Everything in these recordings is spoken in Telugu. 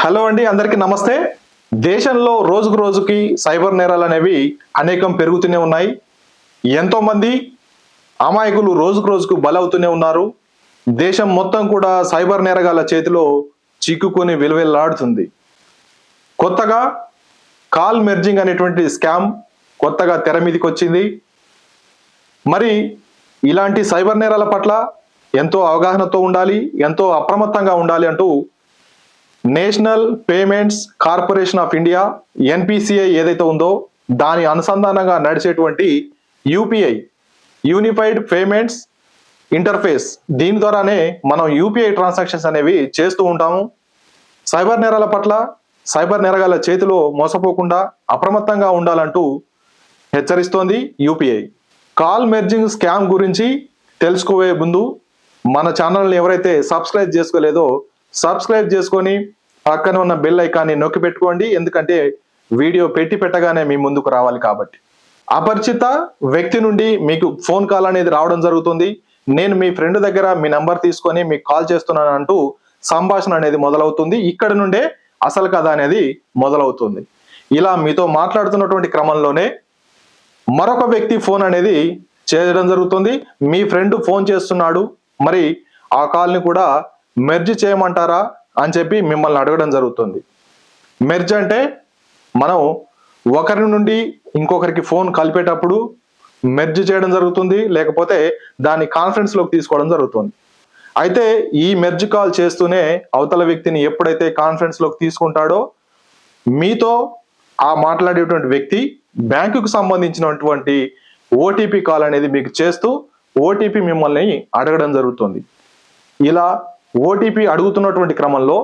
హలో అండి, అందరికీ నమస్తే. దేశంలో రోజుకు రోజుకి సైబర్ నేరాలు అనేవి అనేకం పెరుగుతూనే ఉన్నాయి. ఎంతో మంది అమాయకులు రోజుకు రోజుకు బలవుతూనే ఉన్నారు. దేశం మొత్తం కూడా సైబర్ నేరగాళ్ల చేతిలో చిక్కుకొని విలువెల్లాడుతుంది. కొత్తగా కాల్ మెర్జింగ్ అనేటువంటి స్కామ్ కొత్తగా తెర మీదకి వచ్చింది. మరి ఇలాంటి సైబర్ నేరాల పట్ల ఎంతో అవగాహనతో ఉండాలి, ఎంతో అప్రమత్తంగా ఉండాలి అంటూ national payments corporation of India NPCI ఏదైతే ఉందో దాని అనుసంధానంగా నడిచేటువంటి యూపీఐ యూనిఫైడ్ పేమెంట్స్ ఇంటర్ఫేస్, దీని ద్వారానే మనం యూపీఐ ట్రాన్సాక్షన్స్ అనేవి చేస్తూ ఉంటాము. సైబర్ నేరాల పట్ల సైబర్ నేరగాళ్ల చేతిలో మోసపోకుండా అప్రమత్తంగా ఉండాలంటూ హెచ్చరిస్తోంది యూపీఐ. కాల్ మెర్జింగ్ స్కామ్ గురించి తెలుసుకోవే ముందు మన ఛానల్ని ఎవరైతే సబ్స్క్రైబ్ చేసుకోలేదో సబ్స్క్రైబ్ చేసుకొని పక్కన ఉన్న బెల్ ఐకాన్ని నొక్కి పెట్టుకోండి. ఎందుకంటే వీడియో పెట్టగానే మీ ముందుకు రావాలి కాబట్టి. అపరిచిత వ్యక్తి నుండి మీకు ఫోన్ కాల్ అనేది రావడం జరుగుతుంది. నేను మీ ఫ్రెండ్ దగ్గర మీ నంబర్ తీసుకొని మీకు కాల్ చేస్తున్నాను అంటూ సంభాషణ అనేది మొదలవుతుంది. ఇక్కడ నుండే అసలు కథ అనేది మొదలవుతుంది. ఇలా మీతో మాట్లాడుతున్నటువంటి క్రమంలోనే మరొక వ్యక్తి ఫోన్ అనేది చేయడం జరుగుతుంది. మీ ఫ్రెండ్ ఫోన్ చేస్తున్నాడు, మరి ఆ కాల్ని కూడా మెర్జ్ చేయమంటారా అని చెప్పి మిమ్మల్ని అడగడం జరుగుతుంది. మెర్జ్ అంటే మనం ఒకరి నుండి ఇంకొకరికి ఫోన్ కలిపేటప్పుడు మెర్జ్ చేయడం జరుగుతుంది, లేకపోతే దాన్ని కాన్ఫరెన్స్లోకి తీసుకోవడం జరుగుతుంది. అయితే ఈ మెర్జ్ కాల్ చేస్తూనే అవతల వ్యక్తిని ఎప్పుడైతే కాన్ఫరెన్స్లోకి తీసుకుంటాడో మీతో ఆ మాట్లాడేటువంటి వ్యక్తి బ్యాంకుకు సంబంధించినటువంటి ఓటీపీ కాల్ అనేది మీకు చేస్తూ ఓటీపీ మిమ్మల్ని అడగడం జరుగుతుంది. ఇలా ఓటీపీ అడుగుతున్నటువంటి క్రమంలో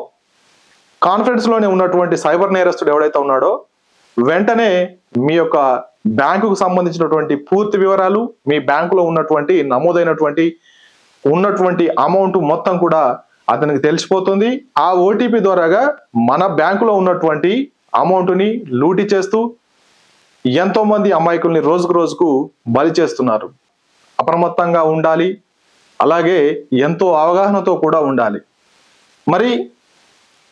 కాన్ఫరెన్స్లోనే ఉన్నటువంటి సైబర్ నేరస్తుడు ఎవడైతే ఉన్నాడో వెంటనే మీ యొక్క బ్యాంకుకు సంబంధించినటువంటి పూర్తి వివరాలు, మీ బ్యాంకులో ఉన్నటువంటి అమౌంట్ మొత్తం కూడా అతనికి తెలిసిపోతుంది. ఆ ఓటీపీ ద్వారాగా మన బ్యాంకులో ఉన్నటువంటి అమౌంట్ని లూటీ చేస్తూ ఎంతో మంది అమాయకుల్ని రోజుకు రోజుకు బలి చేస్తున్నారు. అప్రమత్తంగా ఉండాలి, అలాగే ఎంతో అవగాహనతో కూడా ఉండాలి. మరి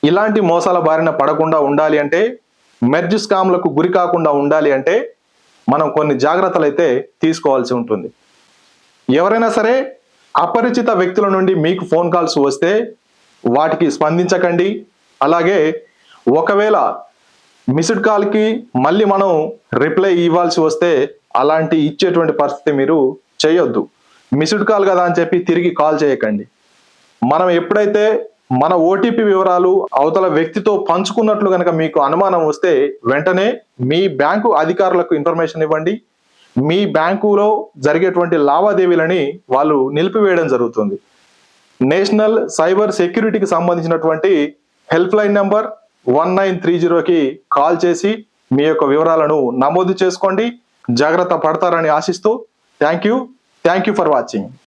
ఇలాంటి మోసాల బారిన పడకుండా ఉండాలి అంటే, మెర్జ్ స్కామ్లకు గురి కాకుండా ఉండాలి అంటే మనం కొన్ని జాగ్రత్తలు అయితే తీసుకోవాల్సి ఉంటుంది. ఎవరైనా సరే అపరిచిత వ్యక్తుల నుండి మీకు ఫోన్ కాల్స్ వస్తే వాటికి స్పందించకండి. అలాగే ఒకవేళ మిస్డ్ కాల్కి మళ్ళీ మనం రిప్లై ఇవ్వాల్సి వస్తే అలాంటి ఇచ్చేటువంటి పరిస్థితి మీరు చేయొద్దు. మిస్డ్ కాల్ కదా అని చెప్పి తిరిగి కాల్ చేయకండి. మనం ఎప్పుడైతే మన ఓటీపీ వివరాలు అవతల వ్యక్తితో పంచుకున్నట్లు కనుక మీకు అనుమానం వస్తే వెంటనే మీ బ్యాంకు అధికారులకు ఇన్ఫర్మేషన్ ఇవ్వండి. మీ బ్యాంకులో జరిగేటువంటి లావాదేవీలని వాళ్ళు నిలిపివేయడం జరుగుతుంది. నేషనల్ సైబర్ సెక్యూరిటీకి సంబంధించినటువంటి హెల్ప్ లైన్ నెంబర్ 1930కి కాల్ చేసి మీ యొక్క వివరాలను నమోదు చేసుకోండి. జాగ్రత్త పడతారని ఆశిస్తూ థ్యాంక్ యూ ఫర్ వాచింగ్.